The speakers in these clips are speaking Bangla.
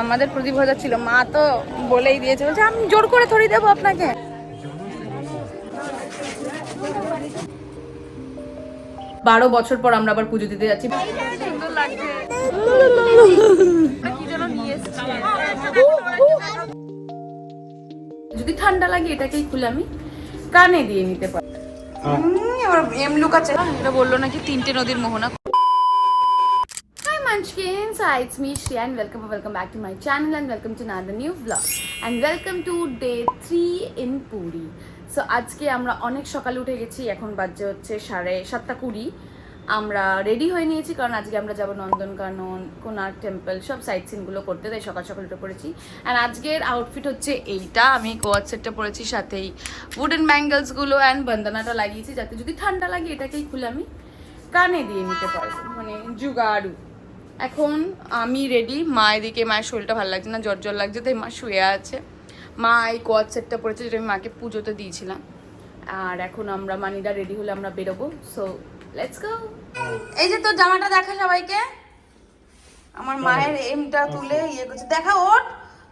আমাদের প্রদীপ হাজার ছিল, মা তো বলেই দিয়েছে, বলছে আমি জোর করে থরি দেবো আপনাকে। 12 বছর পর আমরা আবার পুজো দিতে যাচ্ছি। সুন্দর লাগছে। কি যেন নিয়ে এসেছি। যদি ঠান্ডা লাগে এটাকেই খুলে আমি কানে দিয়ে নিতে পারি। এবার এম লুকাচ্ছে, এটা বললো নাকি 3টে নদীর মোহনা। Hi Munchkins, it's me Shreya and welcome back to my channel and welcome to another new vlog and welcome to day 3 in Puri. So আজকে আমরা অনেক সকালে উঠে গেছি, এখন বাজে হচ্ছে 7:20। আমরা রেডি হয়ে নিয়েছি কারণ আজকে আমরা যাব নন্দনকানন, কোনার্ক টেম্পল, সব সাইট সিনগুলো করতে, তাই সকাল সকাল উঠে পড়েছি। অ্যান্ড আজকের আউটফিট হচ্ছে এইটা, আমি কোয়াড সেটটা পরেছি, সাথেই উডেন ব্যাঙ্গলসগুলো অ্যান্ড বন্দনাটা লাগিয়েছি যাতে যদি ঠান্ডা লাগে এটাকেই খুলে আমি কানে দিয়ে নিতে পারবো, মানে জুগাড়ু। এখন আমি রেডি, মা এদিকে, মায়ের শরীরটা ভালো লাগছে না, জ্বর লাগছে, তাই মা শুয়ে আছে। মা এই কোয়াড সেটটা পরেছে যেটা আমি মাকে পুজোতে দিয়েছিলাম। আর এখন আমরা মানিদা রেডি হলে আমরা বেরোবো, সো লেটস গো। এই যে তোর জামাটা দেখা সবাইকে, আমার মায়ের এমটা তুলে ইয়ে করছে, দেখা, ওঠ,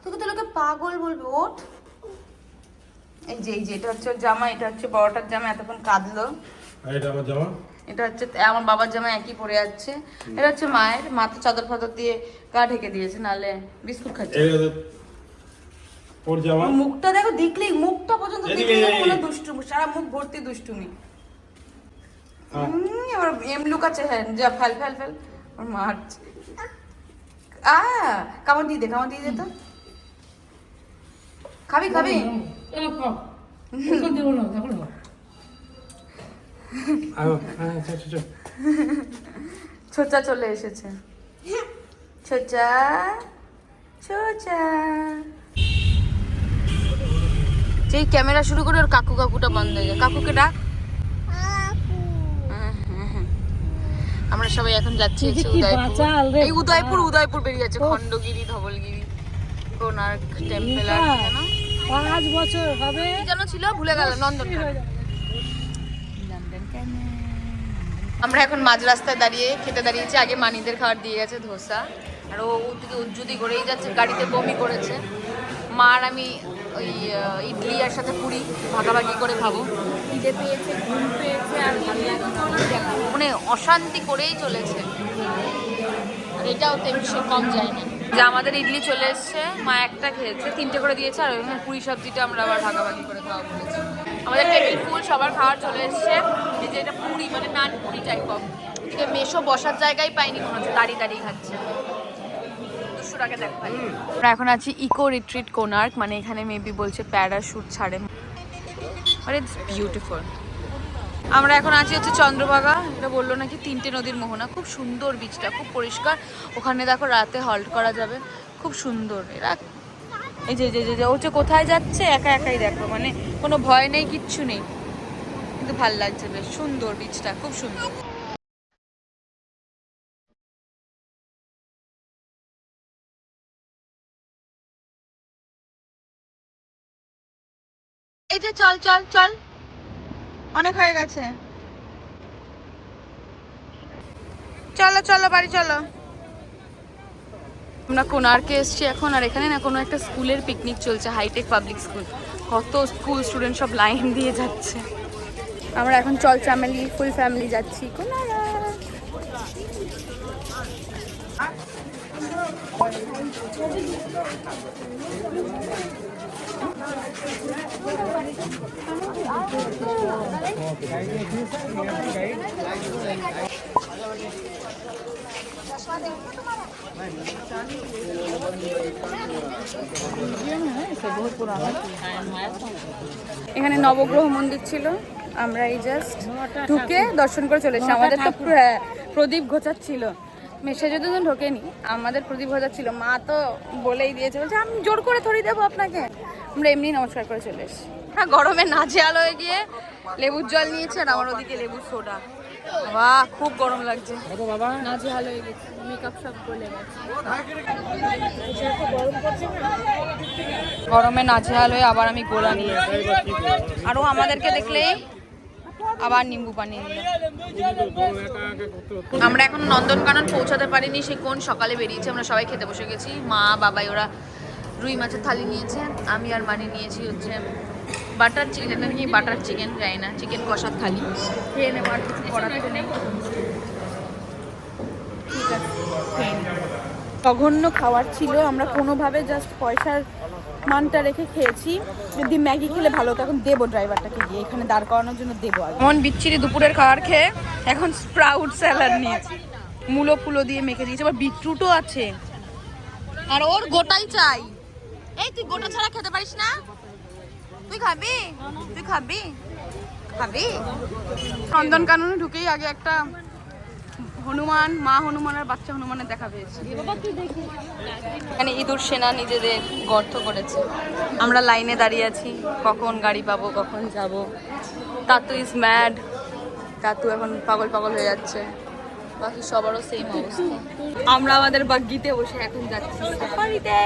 তোকে তো লোকে পাগল বলবে, ওঠ। এই যে এটা হচ্ছে ওর জামা, এটা হচ্ছে বড়টার জামা, এতক্ষণ কাঁদলো। এটা আমার জামা, এটা হচ্ছে আমার বাবার জামা, একই পরে যাচ্ছে। এটা হচ্ছে মায়ের, মা তো চাদর ফাদর দিয়ে গা ঢেকে দিয়েছে, নালে বিস্কুট খাচ্ছে। ওর জামা, মুখটা দেখো, দেখলেই মুখটা পর্যন্ত দেখলেই কোনো দুষ্টুমি, সারা মুখ ভর্তি দুষ্টুমি। এবার এম লুকাচ্ছে, হ্যাঁ যা ফেল ওর মারছে। কামড় দিয়ে দে তো, খাবি ছোচা চলে এসেছে, ছোচা যেই ক্যামেরা শুরু করে ওর কাকুটা বন্ধ হয়ে যায়। কাকুকে ডাক। আমরা সবাই এখন যাচ্ছি উদয়পুর বেরিয়ে যাচ্ছে, খণ্ডগিরি, ধবলগিরি, কোনার্ক টেম্পল, আর 5 বছর হবে কি যেন ছিল, ভুলে গেল, নন্দনকানন। আমরা এখন মাঝ রাস্তায় খেতে দাঁড়িয়েছি। আগে মানিদের খাবার দিয়ে গেছে ধোসা, আর ও থেকে উজ্জুদি করেই যাচ্ছে, গাড়িতে বমি করেছে। মার আমি ওই ইডলি আর সাথে পুরি ভাগাভাগি করে খাবো। খিদে পেয়েছে, ঘুম পেয়েছে, আর মানে অশান্তি করেই চলেছে। আর এটাও তেমনি কম যায়নি। যে আমাদের ইডলি চলে এসছে, মা একটা খেয়েছে, 3টে করে দিয়েছে, আর ওইখানে পুরি সবজিটা আমরা আবার ভাগাভাগি করে খাওয়া বলেছি। আমাদের টেবিল ফুল, সবার খাবার চলে এসছে। এই যে এটা পুরি, মানে নান পুরি টাইপ অফ। এদিকে মেশো বসার জায়গায় পাইনি, মনে হচ্ছে দাঁড়িয়ে খাচ্ছে। আমরা এখন আছি ইকো রিট্রিট কোনার্ক, মানে এখানে মেবি বলছে প্যারাশুট ছাড়ে, বাট ইটস বিউটিফুল। আমরা এখন আছি হচ্ছে চন্দ্রভাগা, এটা বললো নাকি 3টে নদীর মোহনা, খুব সুন্দর বিচটা, খুব পরিষ্কার। ওখানে দেখো রাতে হল্ট করা যাবে, খুব সুন্দর। এরা এই যে হচ্ছে কোথায় যাচ্ছে, একাই দেখো, মানে কোনো ভয় নেই, কিচ্ছু নেই, কিন্তু ভাল লাগছে, বেশ সুন্দর বিচটা, খুব সুন্দর। এই যে চল, অনেক হয়ে গেছে, চলো বাড়ি চলো। আমরা কোনার্কে এসছি এখন, আর এখানে না কোনো একটা স্কুলের পিকনিক চলছে, হাইটেক পাবলিক স্কুল। কত স্কুল স্টুডেন্ট সব লাইন দিয়ে যাচ্ছে। আমরা এখন ফুল ফ্যামিলি যাচ্ছি কোনার্ক। এখানে নবগ্রহ মন্দির ছিল, আমরা এই জাস্ট ঢুকে দর্শন করে চলে এসেছি। আমাদের তো প্রদীপ ঘোচাচ্ছিল, মেশে যদি ঢোকেনি, আমাদের প্রদীপ ঘোচাচ্ছিল, মা তো বলেই দিয়েছে, বলছে আমি জোর করে থরি দেবো আপনাকে। আমরা এমনি নমস্কার করে চলে এসেছি। হ্যাঁ, গরমে নাজেহাল হয়ে গিয়ে লেবুর জল নিয়েছে, আর আমার ওদিকে লেবুর সোডা। বাহ, খুব গরম লাগছে, নাজেহাল হয়ে গেছে, মেকআপ সব গলে গেছে। গরমে নাজেহাল হয়ে আবার আমি গোলা নিয়েছি, আরও আমাদেরকে দেখলেই আবার নিম্বু পানি নিল। আমরা এখন নন্দনকানন পৌঁছাতে পারিনি, সে কোন সকালে বেরিয়েছে। আমরা সবাই খেতে বসে গেছি, মা বাবাই ওরা রুই মাছের থালি নিয়েছে, আমি আর মানি নিয়েছি হচ্ছে বাটার চিকেন, নাকি বাটার চিকেন যাই না, চিকেন কষার থালি খেয়ে নেবো, আর কিছু করার তো নেই। ঠিক আছে, খেয়ে নিই। জঘন্য খাবার ছিল, আমরা কোনোভাবে জাস্ট পয়সার মানটা রেখে খেয়েছি। যদি ম্যাগি খেলে ভালো হতো, এখন দেবো ড্রাইভারটাকে গিয়ে এখানে দাঁড় করানোর জন্য দেবো। এমন বিচ্ছিরি দুপুরের খাবার খেয়ে এখন স্প্রাউট স্যালাড নিয়েছি, মূলো ফুলো দিয়ে মেখে দিয়েছে, আবার বিটরুটও আছে, আর ওর গোটাই চাই। এই তুই গোটা ছাড়া খেতে পারিস না? তুই খাবি? তুই খাবি? খাবি? নন্দনকাননে ঢুকেই আগে একটা হনুমান, মা হনুমান আর বাচ্চা হনুমানের দেখা পেয়েছি। এখানে ইঁদুর সেনা নিজেদের গর্ত করেছে। আমরা লাইনে দাঁড়িয়ে আছি, কখন গাড়ি পাবো, কখন যাব। তাতু ইজ ম্যাড, তাতু এখন পাগল পাগল হয়ে যাচ্ছে, বাকি সবারও সেম অবস্থা। আমরা আমাদের বাগ্গিতে বসে এখন যাচ্ছি সাফারিতে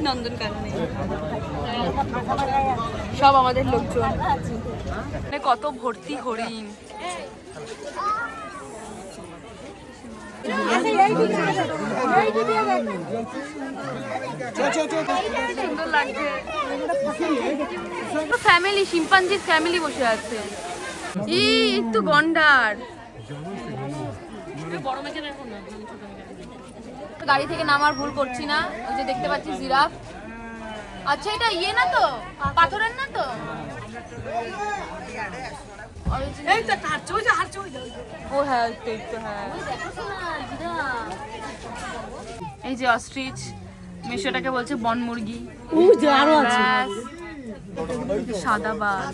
নন্দনকাননে। সব আমাদের লোকজন, কত ভর্তি হরিণ। সুন্দর লাগছে, ফ্যামিলি, শিম্পাঞ্জির ফ্যামিলি বসে আছে। একটু গন্ডার গাড়ি থেকে নামার ভুল করছি না, ওই যে দেখতে পাচ্ছি জিরাফ। আচ্ছা এটা ইয়ে না তো, পাথরের না তো? ও হ্যাঁ, হ্যাঁ। এই যে অস্ট্রিচ, মিশোটাকে বলছে বন মুরগি। সাদা বাঘ,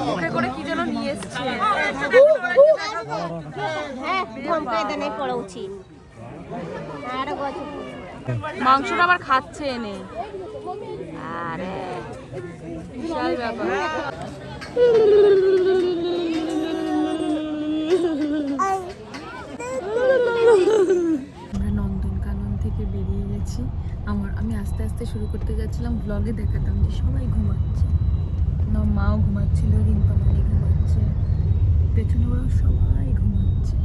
মুখে করে কি যেন নিয়ে এসছে। মাংসটা আবার খাচ্ছে এনে, আরে বিশাল ব্যাপার। আমরা নন্দনকানন থেকে বেরিয়ে গেছি। আমি আস্তে আস্তে শুরু করতে যাচ্ছিলাম, ব্লগে দেখাতাম যে সবাই ঘুমাচ্ছে, না মাও ঘুমাচ্ছিল, রিম্পা মানি ঘুমাচ্ছে, পেছনে ওরা সবাই ঘুমাচ্ছে,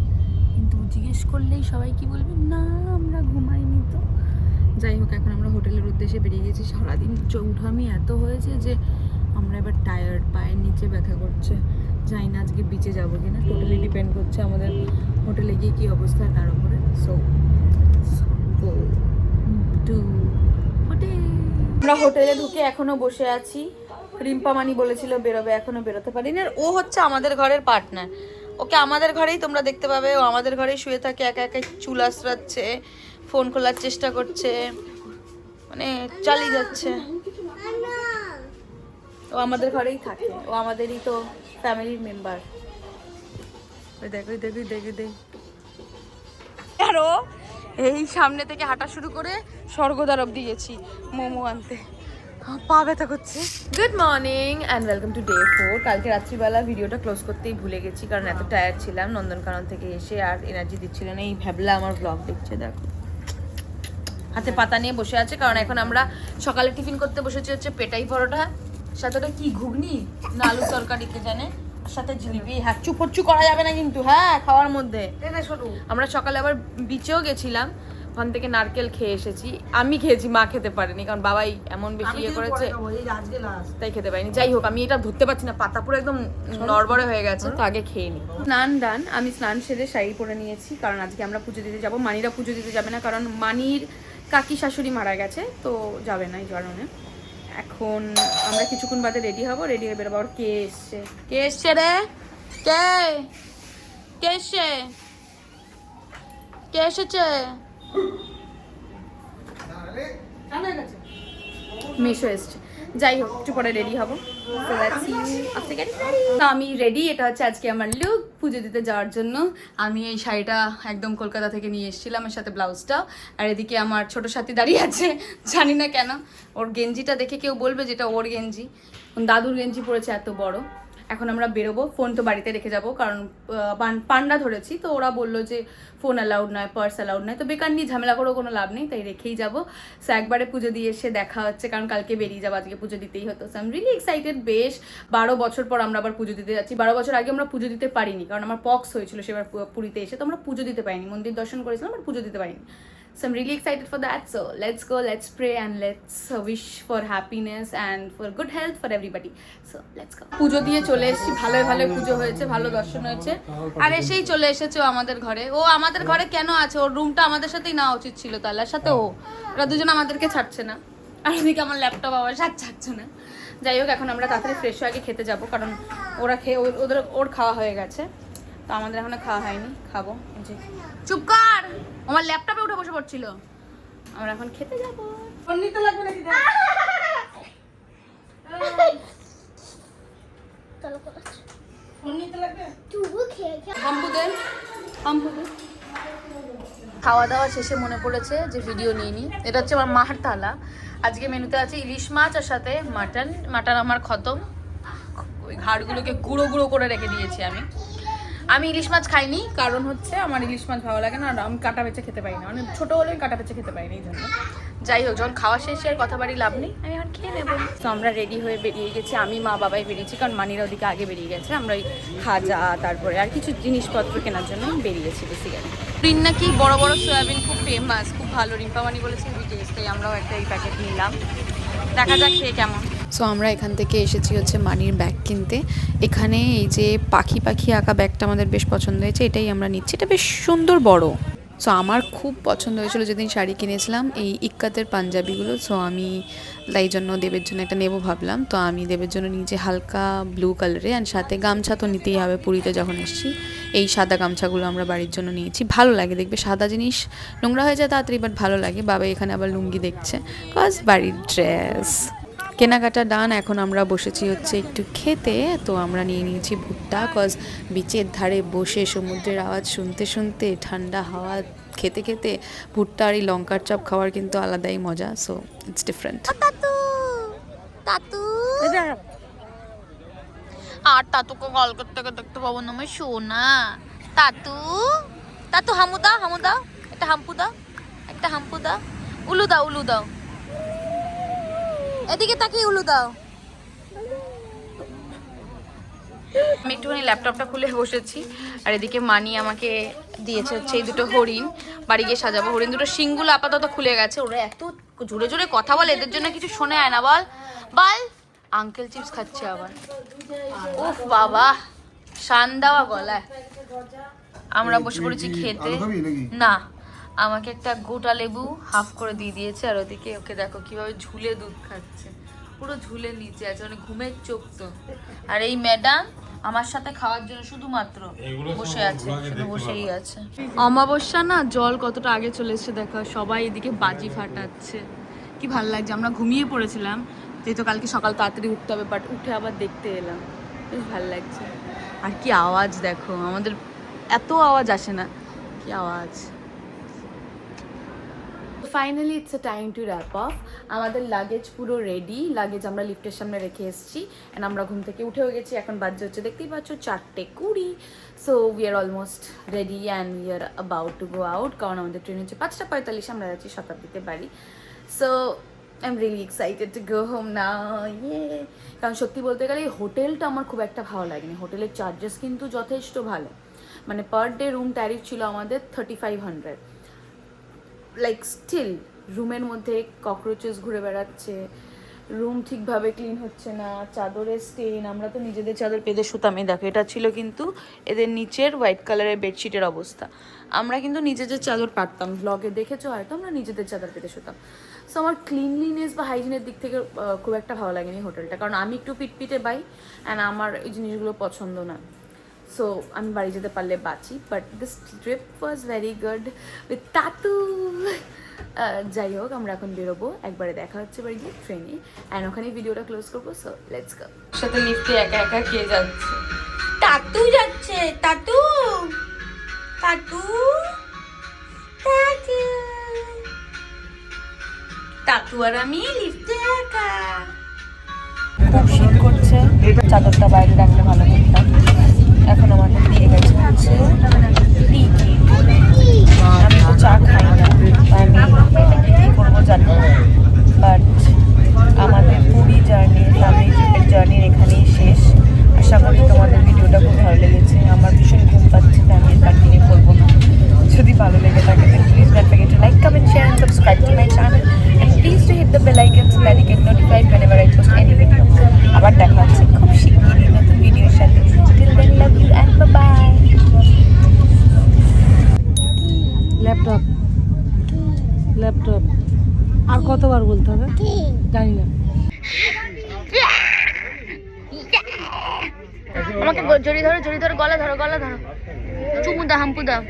কিন্তু জিজ্ঞেস করলেই সবাই কি বলবে, না আমরা ঘুমাইনি তো। যাই হোক, এখন আমরা হোটেলের উদ্দেশ্যে বেরিয়ে গেছি। সারাদিন চৌঠামি এত হয়েছে যে আমরা এবার টায়ার্ড, পায়ের নিচে ব্যথা করছে। যাই না আজকে বিচে যাবো কিনা, টোটালি ডিপেন্ড করছে আমাদের হোটেলে গিয়ে কী অবস্থা তার উপরে। So go to hotel. আমরা হোটেলে ঢুকে এখনো বসে আছি। রিম্পা মানি বলেছিল বেরোবে, এখনো বেরোতে পারিনি। আর ও হচ্ছে আমাদের ঘরের পার্টনার, ওকে আমাদের ঘরেই তোমরা দেখতে পাবে, ও আমাদের ঘরেই শুয়ে থাকে, একা একা চুল আঁচড়াচ্ছে, ফোন খোলার চেষ্টা করছে, মানে চালিয়ে যাচ্ছে। ও আমাদের ঘরেই থাকে, ও আমাদেরই তো ফ্যামিলির মেম্বার। দেখো আর ও এই সামনে থেকে হাঁটা শুরু করে স্বর্গদ্বার অব্দি গেছি মোমো আনতে, পা ব্যথা করছে। Good morning and welcome to day 4। কালকে রাত্রিবেলা ভিডিওটা ক্লোজ করতেই ভুলে গেছি, কারণ এত টায়ার্ড ছিলাম নন্দনকানন থেকে এসে, আর এনার্জি দিচ্ছিল না। এই ভ্যাবলা আমার ব্লগ দেখছে, দেখো হাতে পাতা নিয়ে বসে আছে, কারণ এখন আমরা সকালে টিফিন করতে বসেছি হচ্ছে পেটাই পরোটা, সাথে ওটা কি ঘুগনি না আলুর তরকারি কে জানে, সাথে জিলিপি। হ্যাঁ চুপচ্চু করা যাবে না কিন্তু, হ্যাঁ খাওয়ার মধ্যে। আমরা সকালে আবার বিচেও গেছিলাম, ওখান থেকে নারকেল খেয়ে এসেছি। আমি খেয়েছি, মা খেতে পারেনি, কারণ বাবাই এমন বেশি ইয়ে করেছে তাই খেতে পারিনি। যাই হোক, আমি এটা ধরতে পারছি না, পাতা পুরো একদম নড়বড়ে হয়ে গেছে, তো আগে খেয়ে নি। স্নান দান, আমি স্নান সেরে শাড়ি পরে নিয়েছি, কারণ আজকে আমরা পুজো দিতে যাবো। মানিরা পুজো দিতে যাবে না, কারণ মানির কাকি শাশুড়ি মারা গেছে, তো যাবে না এই কারণে। এখন আমরা কিছুক্ষণ বাদে রেডি হবো, রেডি হয়ে বেরোবো। আর কে এসছে, কে এসছে রে, কে কে এসছে, কে এসেছে? মিশো এসছে। যাই হোক, একটু পরে রেডি হবো। আমি রেডি, এটা হচ্ছে আজকে আমার লুক পুজো দিতে যাওয়ার জন্য। আমি এই শাড়িটা একদম কলকাতা থেকে নিয়ে এসেছিলাম, এর সাথে ব্লাউজটা। আর এদিকে আমার ছোট সাথী দাঁড়িয়ে আছে, জানি না কেন। ওর গেঞ্জিটা দেখে কেউ বলবে যেটা ওর গেঞ্জি, দাদুর গেঞ্জি পরেছে এত বড়। এখন আমরা বেরোবো। ফোন তো বাড়িতে রেখে যাবো, কারণ পান্ডা ধরেছি, তো ওরা বললো যে ফোন অ্যালাউড নয়, পার্স অ্যালাউড নয়, তো বেকার নিয়ে ঝামেলা করেও কোনো লাভ নেই, তাই রেখেই যাবো। সো একবারে পুজো দিয়ে এসে দেখা হচ্ছে, কারণ কালকে বেরিয়ে যাবো, আজকে পুজো দিতেই হতো। So I am really excited. বেশ 12 বছর পর আমরা আবার পুজো দিতে যাচ্ছি। 12 বছর আগে আমরা পুজো দিতে পারিনি, কারণ আমার পক্স হয়েছিল সেবার পুরীতে এসে, তো আমরা পুজো দিতে পারিনি। মন্দির দর্শন করেছিলাম, বাট পুজো দিতে পারিনি। So I'm really excited for that. So let's go, let's pray and let's wish for happiness and for good health for everybody. So let's go. পুজো দিয়ে চলে এসেছি, ভালো পুজো হয়েছে, ভালো দর্শন হয়েছে। আর এসেই চলে এসেছে ও আমাদের ঘরে। ও আমাদের ঘরে কেন আছে? ওর রুমটা আমাদের সাথেই নেওয়া উচিত ছিল, তাহলে সাথে ওরা দুজন আমাদেরকে ছাড়ছে না, আর ওদিকে আমার ল্যাপটপ আবার ছাড়ছে না। যাই হোক, এখন আমরা তাড়াতাড়ি ফ্রেশ হয়ে আগে খেতে যাবো, কারণ ওরা খেয়ে ওর খাওয়া হয়ে গেছে, তো আমাদের এখনো খাওয়া হয়নি, খাবো। চুপ কর, আমার ল্যাপটপে উঠে বসে পড়ছিল। আমরা এখন খেতে যাবো। ফোন নিতে লাগবে নাকি? ফোন নিতে লাগবে? খাওয়া দাওয়া শেষে মনে পড়েছে যে ভিডিও নিয়ে নি। এটা হচ্ছে আমার মার থালা। আজকে মেনুতে আছে ইলিশ মাছ আর সাথে মাটন আমার খতম। ওই ঘাড়গুলোকে গুঁড়ো গুঁড়ো করে রেখে দিয়েছি আমি ইলিশ মাছ খাইনি, কারণ হচ্ছে আমার ইলিশ মাছ ভালো লাগে না, আর আমি কাটা বেছে খেতে পারি না, মানে ছোটো হলে কাটা বেছে খেতে পারি না, এই জন্য। যাই হোক, যখন খাওয়া শেষে আর কথা বাড়ি লাভ নেই, আমি এখন খেয়ে নেবো। তো আমরা রেডি হয়ে বেরিয়ে গেছি, আমি মা বাবাই বেরিয়েছি, কারণ মানিরা ওদিকে আগে বেরিয়ে গেছে। আমরা ওই খাজা তারপরে আর কিছু জিনিসপত্র কেনার জন্য বেরিয়েছি বেসিক্যালি। রিন নাকি বড় বড় সয়াবিন খুব ফেমাস, খুব ভালো, রিম্পা মানি বলেছে বিটেস, তাই আমরাও একটা এই প্যাকেট নিলাম, দেখা যাক খেয়ে কেমন। সো আমরা এখান থেকে এসেছি হচ্ছে মানির ব্যাগ কিনতে। এখানে এই যে পাখি আঁকা ব্যাগটা আমাদের বেশ পছন্দ হয়েছে, এটাই আমরা নিচ্ছি। এটা বেশ সুন্দর বড়। সো আমার খুব পছন্দ হয়েছিল যেদিন শাড়ি কিনেছিলাম এই ইক্কাতের পাঞ্জাবিগুলো। সো আমি তাই জন্য দেবের জন্য একটা নেবো ভাবলাম। তো আমি দেবের জন্য নিয়েছি হালকা ব্লু কালারে, অ্যান্ড সাথে গামছা তো নিতেই হবে, পুরীতে যখন এসেছি। এই সাদা গামছাগুলো আমরা বাড়ির জন্য নিয়েছি। ভালো লাগে, দেখবে সাদা জিনিস নোংরা হয়ে যায় তাড়াতাড়ি, বাট ভালো লাগে। বাবা এখানে আবার লুঙ্গি দেখছে, কজ বাড়ির ড্রেস। কেনাকাটা ডান, এখন আমরা বসেছি হচ্ছে একটু খেতে। তো আমরা নিয়ে নিয়েছি ভুট্টা, কজ বিচের ধারে বসে সমুদ্রের আওয়াজ শুনতে শুনতে ঠান্ডা হাওয়া খেতে খেতে ভুট্টা আর এই লঙ্কার চপ খাওয়ার কিন্তু আলাদাই মজা। So it's different. আর তাতুকে কল করতে দেখতে পাবো না আমার সোনা। তাতু হামু দাও, একটা হাম্পু দাও, উলু দাও, এদিকে তাকিয়ে উলু দাও। আমি একটুখানি ল্যাপটপটা খুলে বসেছি, আর এদিকে মানি আমাকে দিয়েছে হচ্ছে এই দুটো হরিণ, বাড়ি গিয়ে সাজাবো। হরিণ দুটো শিংগুলো আপাতত খুলে গেছে, ওরা এত জোরে জোরে কথা বলে, এদের জন্য কিছু শোনে হয় না। বল আঙ্কেল চিপস খাচ্ছে আবার। উফ বাবা, শান দেওয়া গলায়। আমরা বসে পড়েছি খেতে। না, আমাকে একটা গোটা লেবু হাফ করে দিয়ে দিয়েছে, আর ওদিকে ওকে দেখো কিভাবে ঝুলে দুধ খাচ্ছে, পুরো ঝুলে নিচে আছে, মানে ঘুমের চোখ তো। আর এই ম্যাডাম আমার সাথে খাওয়ার জন্য শুধুমাত্র বসে আছে, শুধু বসেই আছে। অমাবস্যা না, জল কতটা আগে চলে এসেছে দেখো, সবাই এদিকে বাজি ফাটাচ্ছে, কি ভালো লাগছে। আমরা ঘুমিয়ে পড়েছিলাম, যেহেতু কালকে সকাল তাড়াতাড়ি উঠতে হবে, বাট উঠে আবার দেখতে এলাম, বেশ ভালো লাগছে। আর কি আওয়াজ দেখো, আমাদের এত আওয়াজ আসে না, কি আওয়াজ। Finally it's a time to wrap of. আমাদের লাগেজ পুরো রেডি, লাগেজ আমরা লিফটের সামনে রেখে এসেছি, অ্যান্ড আমরা ঘুম থেকে উঠেও গেছি। এখন বাজে হচ্ছে দেখতেই পাচ্ছ 4:20। So we are almost ready and we are about to go out, কারণ আমাদের ট্রেন হচ্ছে 5:45, আমরা যাচ্ছি শতাব্দীতে বাড়ি। So I am really excited to go home now, কারণ সত্যি বলতে গেলে এই হোটেলটা আমার খুব একটা ভালো লাগেনি। হোটেলের চার্জেস কিন্তু যথেষ্ট ভালো, মানে পার ডে রুম ট্যারিফ ছিল আমাদের 3500। লাইক স্টিল রুমের মধ্যে ককরোচেস ঘুরে বেড়াচ্ছে, রুম ঠিকভাবে ক্লিন হচ্ছে না, চাদরের স্টেন, আমরা তো নিজেদের চাদর পেতে শুতাম। এই দেখো, এটা ছিল কিন্তু এদের নিচের হোয়াইট কালারের বেডশিটের অবস্থা। আমরা কিন্তু নিজেদের চাদর পাততাম, ব্লগে দেখেছো হয়তো, আমরা নিজেদের চাদর পেতে শুতাম। সো আমার ক্লিনলিনেস বা হাইজিনের দিক থেকে খুব একটা ভালো লাগেনি হোটেলটা, কারণ আমি একটু পিটপিটে বাই, অ্যান্ড আমার এই জিনিসগুলো পছন্দ না। সো আমি বাড়ি যেতে পারলে বাঁচি, but this trip was very good with Tatu. যাই হোক, আমরা এখন বেরোবো, একবারে দেখা হচ্ছে বাড়ি গিয়ে ট্রেনে, অ্যান্ড ওখানেই ভিডিওটা ক্লোজ করবো। So let's go. সাথে লিফটে একা একা কে যাচ্ছে? তাতু যাচ্ছে, তাতু আর আমি লিফটে একা। খুব শীত করছে। চাদরটা বাইরে রাখলে ভালো করতাম। এখন আমাদের দিয়ে গেছে হচ্ছে টি। আমি তো চা খাই না, আমি কী করবো জানি না। বাট আমাদের পুরী জার্নি, ফ্যামিলি ট্রিপের জার্নির এখানেই শেষ। আশা করি তোমাদের ভিডিওটা খুব ভালো লেগেছে। আমার ভীষণ ঘুম পাচ্ছে, ফ্যামিলি কন্টিনিউ করবো না। যদি ভালো লেগে থাকে then please don't forget to like, comment, share and subscribe to my channel and please to hit the bell icon so that you get notified whenever I post any video. আবার দেখা হচ্ছে খুব শিগগিরই নতুন ভিডিওর সাথে। Till then, love you and bye bye. Laptop laptop আর কতবার বলতে হবে জানি না। আমাকে জড়ি ধরো, গলা ধরো, চুমু দা, হাম্পু দাও।